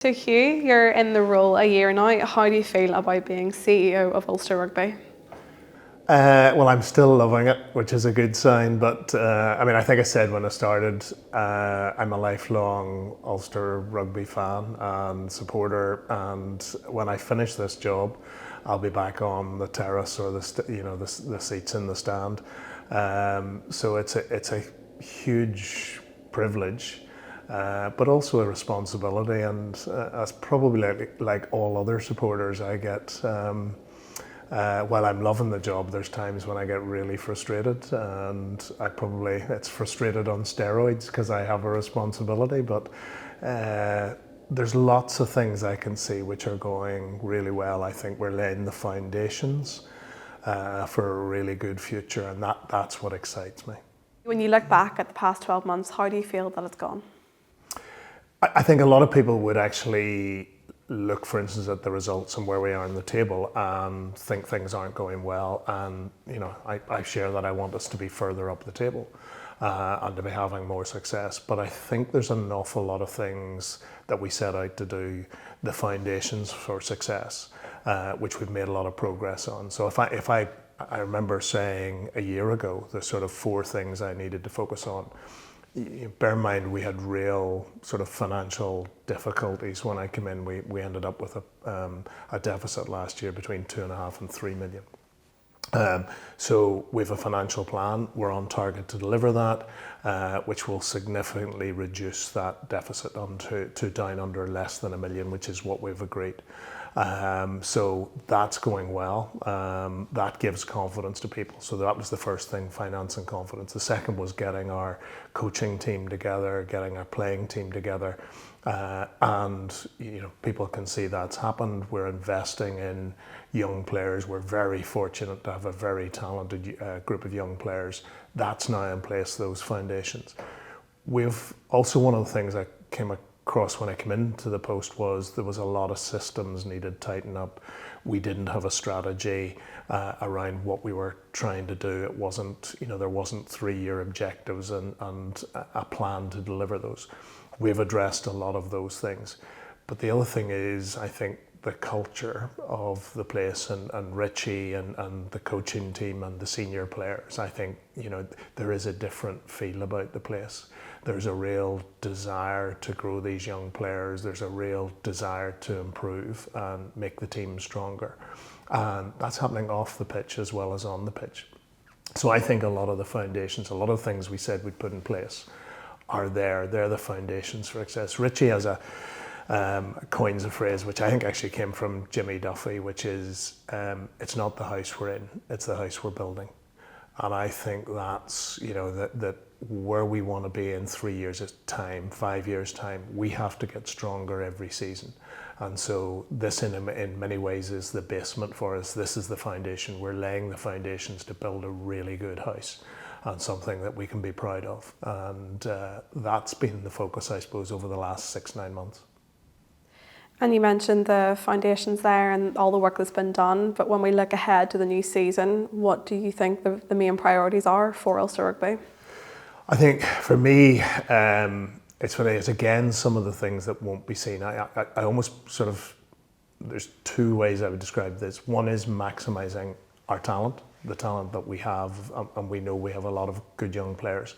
So Hugh, you're in the role a year now. How do you feel about being CEO of Ulster Rugby? Well, I'm still loving it, which is a good sign. But I think I said when I started, I'm a lifelong Ulster Rugby fan and supporter. And when I finish this job, I'll be back on the terrace or the seats in the stand. So it's a huge privilege. But also a responsibility, and as probably like all other supporters, I get, while I'm loving the job, there's times when I get really frustrated, and it's frustrated on steroids because I have a responsibility, but there's lots of things I can see which are going really well. I think we're laying the foundations for a really good future, and that's what excites me. When you look back at the past 12 months, how do you feel that it's gone? I think a lot of people would actually look, for instance, at the results and where we are on the table and think things aren't going well. And, I share that I want us to be further up the table and to be having more success. But I think there's an awful lot of things that we set out to do, the foundations for success, which we've made a lot of progress on. So I remember saying a year ago, there's sort of 4 things I needed to focus on. Bear in mind, we had real sort of financial difficulties when I came in. We ended up with a deficit last year between 2.5 and 3 million. So we have a financial plan. We're on target to deliver that, which will significantly reduce that deficit to down under less than 1 million, which is what we've agreed. So that's going well. That gives confidence to people. So that was the first thing, finance and confidence. The second was getting our coaching team together, getting our playing team together. And people can see that's happened. We're investing in young players. We're very fortunate to have a very talented group of young players. That's now in place, those foundations. We've also, one of the things I came across when I came into the post was there was a lot of systems needed tighten up. We didn't have a strategy around what we were trying to do. It wasn't, there wasn't 3-year objectives and a plan to deliver those. We've addressed a lot of those things. But the other thing is, I think the culture of the place and Richie and the coaching team and the senior players, I think, there is a different feel about the place. There's a real desire to grow these young players. There's a real desire to improve and make the team stronger. And that's happening off the pitch as well as on the pitch. So I think a lot of the foundations, a lot of things we said we'd put in place are there. They're the foundations for success. Richie has coins a phrase which I think actually came from Jimmy Duffy, which is, it's not the house we're in, it's the house we're building. And I think that's, that where we want to be in 3 years' time, 5 years' time, we have to get stronger every season. And so this in many ways is the basement for us. This is the foundation. We're laying the foundations to build a really good house and something that we can be proud of. And that's been the focus, I suppose, over the last 6-9 months. And you mentioned the foundations there and all the work that's been done, but when we look ahead to the new season, what do you think the main priorities are for Ulster Rugby? I think for me, it's again some of the things that won't be seen. I almost sort of, there's 2 ways I would describe this. One is maximising our talent, the talent that we have, and we know we have a lot of good young players,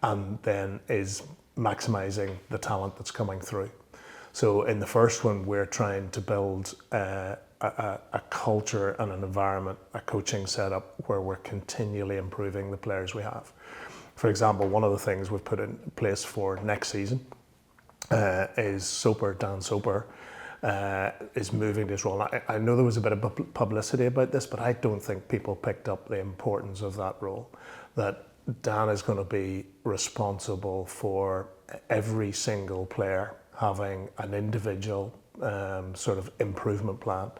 and then is maximising the talent that's coming through. So in the first one, we're trying to build a culture and an environment, a coaching setup where we're continually improving the players we have. For example, one of the things we've put in place for next season is Dan Soper is moving this role. I know there was a bit of publicity about this, but I don't think people picked up the importance of that role, that Dan is going to be responsible for every single player having an individual sort of improvement plan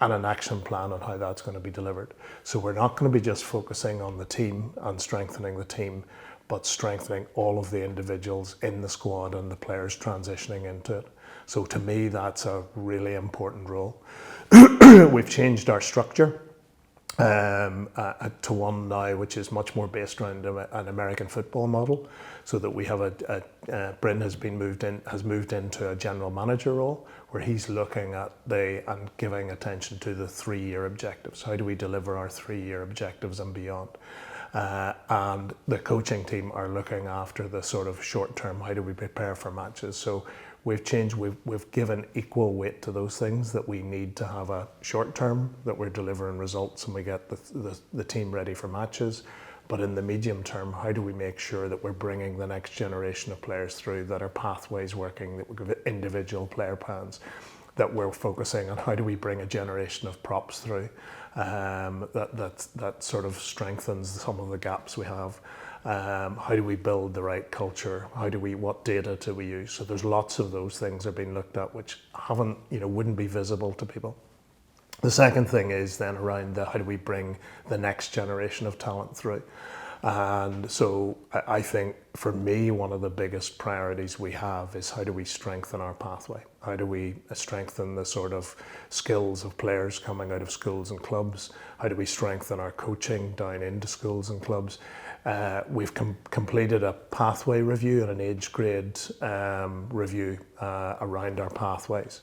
and an action plan on how that's going to be delivered. So we're not going to be just focusing on the team and strengthening the team, but strengthening all of the individuals in the squad and the players transitioning into it. So to me, that's a really important role. We've changed our structure. to one now which is much more based around an American football model, so that we have Bryn has moved into a general manager role where he's looking at and giving attention to the 3-year objectives. How do we deliver our 3-year objectives and beyond? And the coaching team are looking after the sort of short term, how do we prepare for matches? So we've given equal weight to those things, that we need to have a short term, that we're delivering results and we get the team ready for matches. But in the medium term, how do we make sure that we're bringing the next generation of players through, that our pathways working, that we give individual player plans, that we're focusing on how do we bring a generation of props through, that sort of strengthens some of the gaps we have. How do we build the right culture? What data do we use? So there's lots of those things are being looked at which wouldn't be visible to people. The second thing is then around how do we bring the next generation of talent through? And so I think for me, one of the biggest priorities we have is how do we strengthen our pathway? How do we strengthen the sort of skills of players coming out of schools and clubs? How do we strengthen our coaching down into schools and clubs? We've completed a pathway review and an age grade review around our pathways.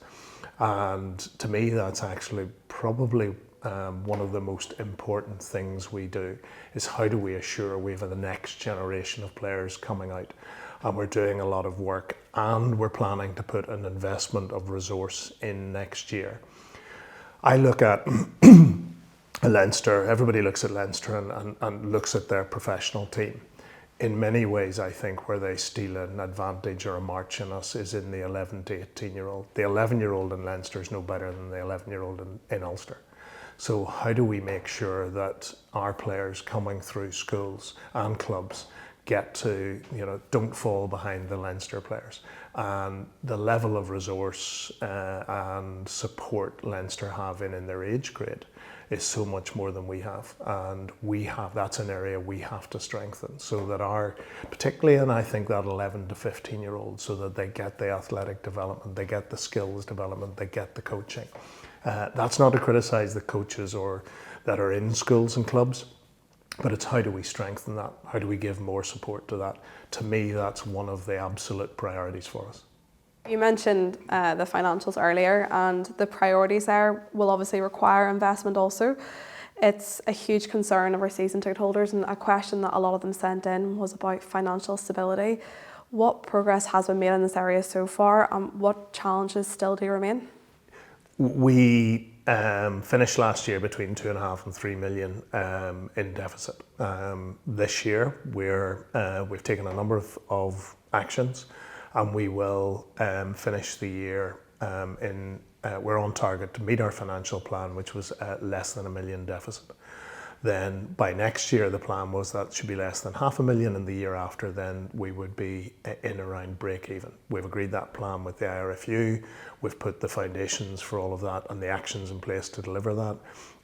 And to me, that's actually probably one of the most important things we do, is how do we assure we have the next generation of players coming out. And we're doing a lot of work, and we're planning to put an investment of resource in next year. I look at Leinster, everybody looks at Leinster and looks at their professional team. In many ways, I think where they steal an advantage or a march in us is in the 11 to 18-year-old. The 11-year-old in Leinster is no better than the 11-year-old in Ulster. So how do we make sure that our players coming through schools and clubs get to, don't fall behind the Leinster players? And the level of resource and support Leinster have in their age grade is so much more than we have. And that's an area we have to strengthen, so that particularly, and I think that 11 to 15-year-olds, so that they get the athletic development, they get the skills development, they get the coaching. That's not to criticise the coaches that are in schools and clubs, but it's how do we strengthen that? How do we give more support to that? To me, that's one of the absolute priorities for us. You mentioned the financials earlier, and the priorities there will obviously require investment also. It's a huge concern of our season ticket holders, and a question that a lot of them sent in was about financial stability. What progress has been made in this area so far, and what challenges still do remain? We finished last year between 2.5 and 3 million in deficit. This year, we've taken a number of actions, and we will finish the year we're on target to meet our financial plan, which was less than 1 million deficit. Then by next year, the plan was that should be less than 500,000, and the year after then we would be in around break even. We've agreed that plan with the IRFU. We've put the foundations for all of that and the actions in place to deliver that,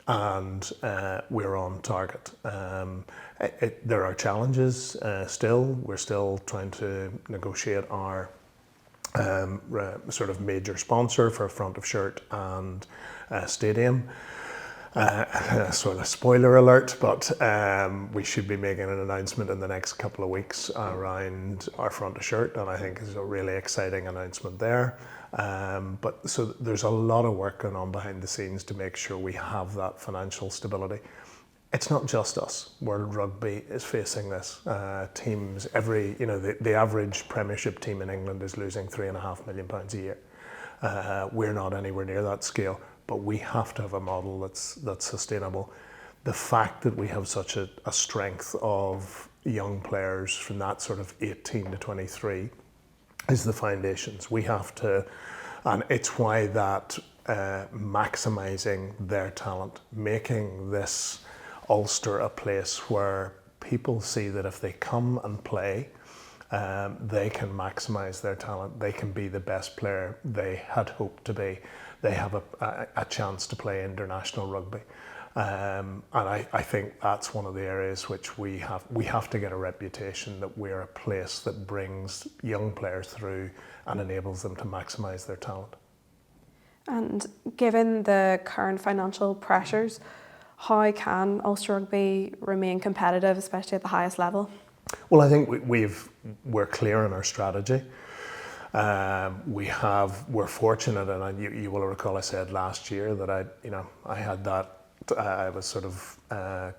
and we're on target. There are challenges still. We're still trying to negotiate our sort of major sponsor for front of shirt and stadium. Sort of spoiler alert, but we should be making an announcement in the next couple of weeks around our front of shirt, and I think it's a really exciting announcement there. But so there's a lot of work going on behind the scenes to make sure we have that financial stability. It's not just us. World Rugby is facing this. Teams, the average Premiership team in England is losing £3.5 million a year. We're not anywhere near that scale, but we have to have a model that's sustainable. The fact that we have such a strength of young players from that sort of 18 to 23 is the foundations. We have to, and it's why that maximising their talent, making this Ulster a place where people see that if they come and play, they can maximise their talent, they can be the best player they had hoped to be. They have a chance to play international rugby. And I think that's one of the areas which we have to get a reputation that we're a place that brings young players through and enables them to maximise their talent. And given the current financial pressures, How can Ulster Rugby remain competitive, especially at the highest level? Well, I think we're clear in our strategy. We're fortunate, and you will recall I said last year that I was sort of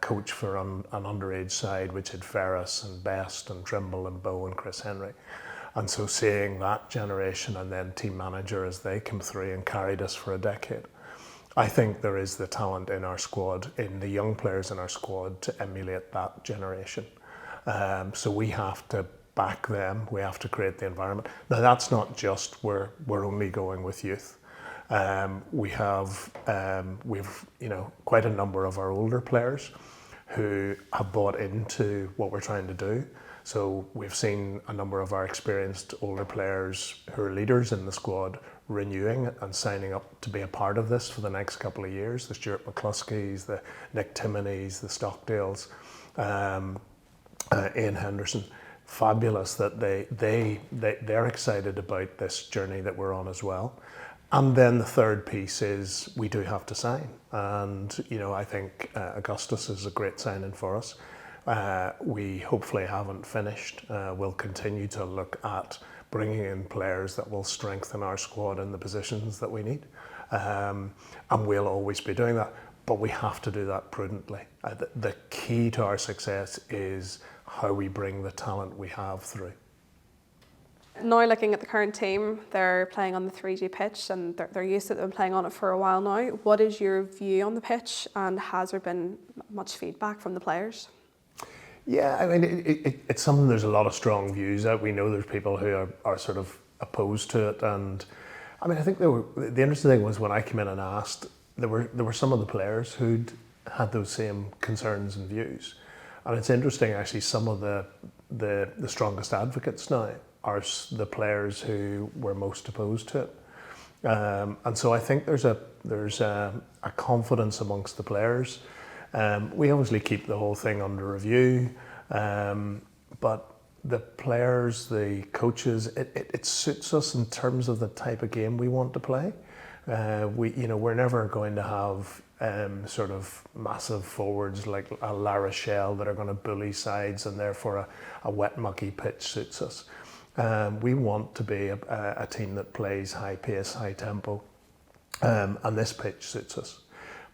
coach for an underage side which had Ferris and Best and Trimble and Bow and Chris Henry. And so seeing that generation and then team manager as they came through and carried us for a decade, I think there is the talent in our squad, in the young players in our squad, to emulate that generation. So we have to back them. We have to create the environment. Now that's not just we're only going with youth. We've quite a number of our older players who have bought into what we're trying to do. So we've seen a number of our experienced older players who are leaders in the squad renewing and signing up to be a part of this for the next couple of years. The Stuart McCluskeys, the Nick Timoneys, the Stockdales, Ian Henderson. Fabulous that they're excited about this journey that we're on as well. And then the third piece is we do have to sign. And, I think Augustus is a great signing for us. We hopefully haven't finished. We'll continue to look at bringing in players that will strengthen our squad in the positions that we need. And we'll always be doing that. But we have to do that prudently. The key to our success is how we bring the talent we have through. Now looking at the current team, they're playing on the 3G pitch and they're used to them playing on it for a while now. What is your view on the pitch, and has there been much feedback from the players? Yeah, I mean, it's something, there's a lot of strong views out. We know there's people who are sort of opposed to it. And I mean, I think the interesting thing was when I came in and asked, there were some of the players who'd had those same concerns and views. And it's interesting, actually, some of the strongest advocates now are the players who were most opposed to it. And so I think there's a confidence amongst the players. We obviously keep the whole thing under review, but the players, the coaches, it suits us in terms of the type of game we want to play. We're never going to have sort of massive forwards like a La Rochelle that are going to bully sides, and therefore a wet mucky pitch suits us. We want to be a team that plays high pace, high tempo, and this pitch suits us.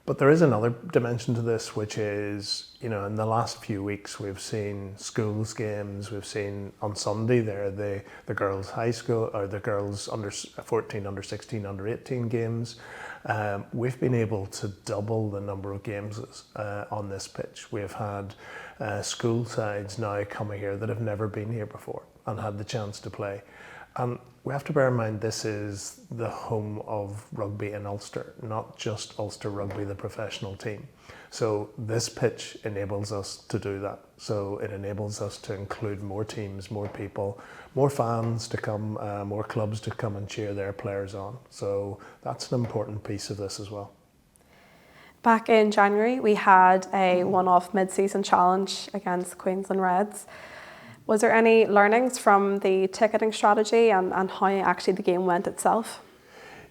But there is another dimension to this, which is, in the last few weeks we've seen schools games. We've seen on Sunday there the girls' high school, or the girls under 14, under 16, under 18 games. We've been able to double the number of games on this pitch. We've had school sides now coming here that have never been here before and had the chance to play. And we have to bear in mind this is the home of rugby in Ulster, not just Ulster Rugby, the professional team. So this pitch enables us to do that. So it enables us to include more teams, more people, more fans to come, more clubs to come and cheer their players on. So that's an important piece of this as well. Back in January, we had a one-off mid-season challenge against Queensland Reds. Was there any learnings from the ticketing strategy and how actually the game went itself?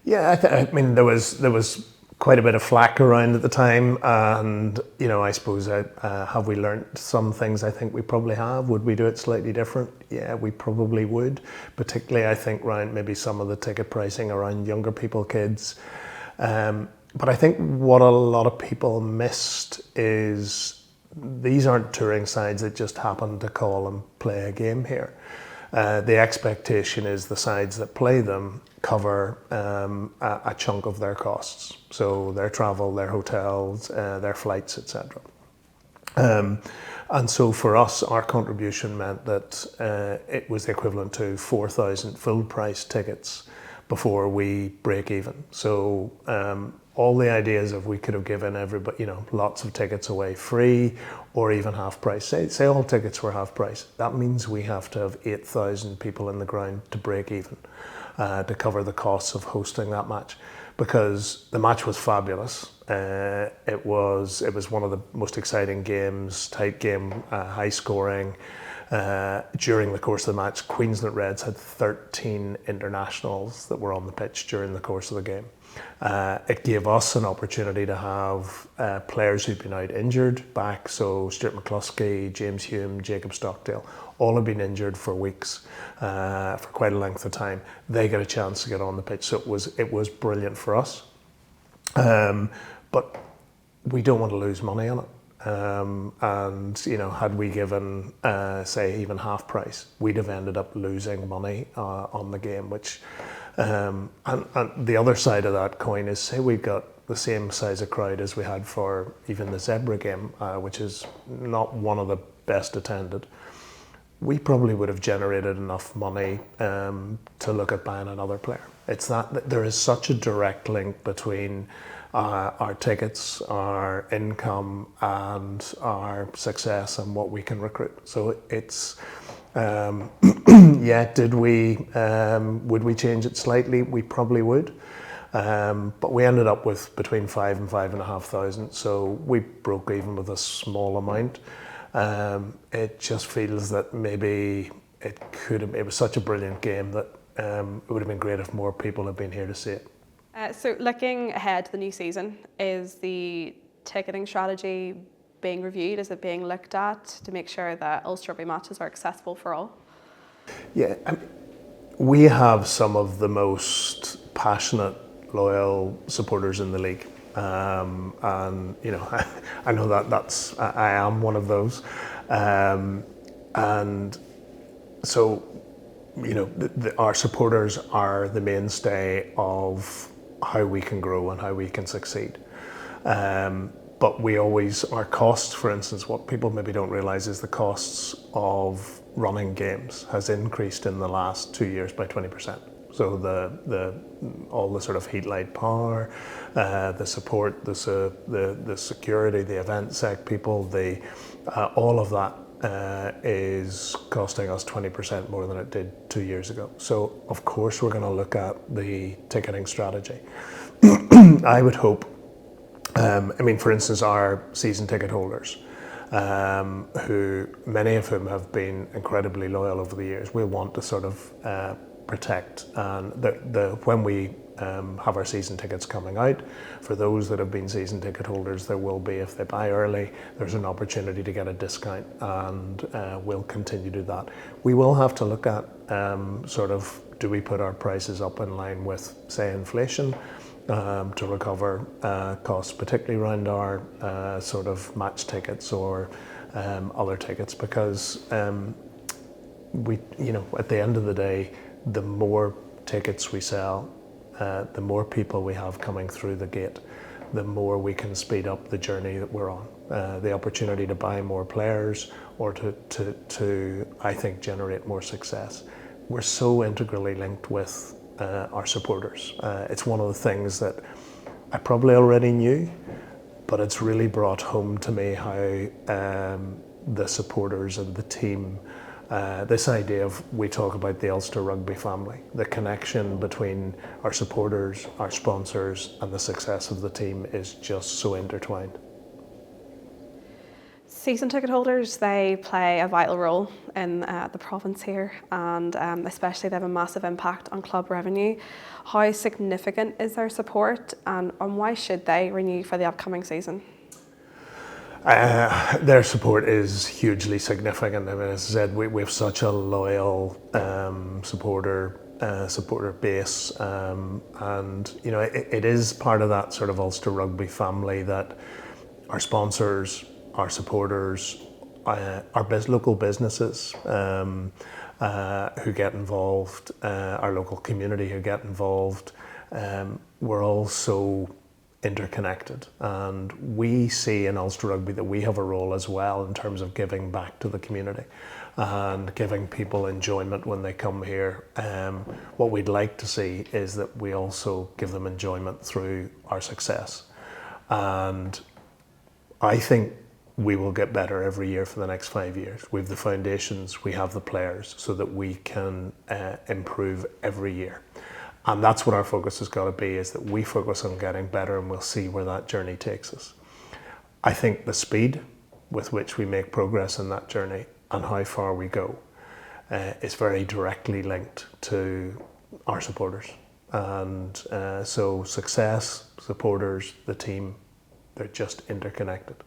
Yeah, I mean, there was quite a bit of flack around at the time, and I suppose have we learnt some things? I think we probably have. Would we do it slightly different? Yeah, we probably would. Particularly, I think, around maybe some of the ticket pricing around younger people, kids. But I think what a lot of people missed is these aren't touring sides that just happen to call and play a game here. The expectation is the sides that play them cover a chunk of their costs. So their travel, their hotels, their flights, etc. And so for us, our contribution meant that it was the equivalent to 4,000 full price tickets before we break even. So all the ideas of we could have given everybody, lots of tickets away free or even half price. Say all tickets were half price. That means we have to have 8,000 people in the ground to break even, to cover the costs of hosting that match. Because the match was fabulous. It was one of the most exciting games, tight game, high scoring. During the course of the match, Queensland Reds had 13 internationals that were on the pitch during the course of the game. It gave us an opportunity to have players who've been out injured back. So Stuart McCluskey, James Hume, Jacob Stockdale, all have been injured for weeks, for quite a length of time. They get a chance to get on the pitch, so it was brilliant for us. But we don't want to lose money on it. And had we given, say, even half price, we'd have ended up losing money on the game. Which, and the other side of that coin is, say we got the same size of crowd as we had for even the Zebra game, which is not one of the best attended. We probably would have generated enough money to look at buying another player. It's that there is such a direct link between our tickets, our income, and our success and what we can recruit. So it's, yeah, would we change it slightly? We probably would. But we ended up with between 5,000 and 5,500, so we broke even with a small amount. It just feels that maybe it was such a brilliant game that it would have been great if more people had been here to see it. So looking ahead to the new season, is the ticketing strategy being reviewed? Is it being looked at to make sure that Ulster Rugby matches are accessible for all? Yeah, we have some of the most passionate, loyal supporters in the league. And I know that I am one of those. And so, our supporters are the mainstay of how we can grow and how we can succeed. But our costs, for instance, what people maybe don't realise is the costs of running games has increased in the last 2 years by 20%. So all the sort of heat, light, power, the support, the security, the event sec people, all of that is costing us 20% more than it did 2 years ago. So of course we're going to look at the ticketing strategy. I would hope, for instance, our season ticket holders, who many of whom have been incredibly loyal over the years, we'll want to sort of protect. And when we have our season tickets coming out, for those that have been season ticket holders, there will be, if they buy early, there's an opportunity to get a discount, and we'll continue to do that. We will have to look at do we put our prices up in line with, say, inflation, to recover costs, particularly around our sort of match tickets or other tickets, because we, at the end of the day, the more tickets we sell, the more people we have coming through the gate, the more we can speed up the journey that we're on. The opportunity to buy more players or to I think, generate more success. We're so integrally linked with our supporters. It's one of the things that I probably already knew, but it's really brought home to me how the supporters and the team, this idea of, we talk about the Ulster Rugby family, the connection between our supporters, our sponsors, and the success of the team is just so intertwined. Season ticket holders, they play a vital role in the province here, and especially they have a massive impact on club revenue. How significant is their support, and why should they renew for the upcoming season? Their support is hugely significant. I mean, as I said, we have such a loyal supporter base, and it is part of that sort of Ulster Rugby family that our sponsors, our supporters, our local businesses who get involved, our local community who get involved, we're all so interconnected, and we see in Ulster Rugby that we have a role as well in terms of giving back to the community and giving people enjoyment when they come here. What we'd like to see is that we also give them enjoyment through our success, and I think we will get better every year for the next 5 years. We have the foundations, we have the players, so that we can improve every year. And that's what our focus has got to be, is that we focus on getting better, and we'll see where that journey takes us. I think the speed with which we make progress in that journey and how far we go is very directly linked to our supporters. And so success, supporters, the team, they're just interconnected.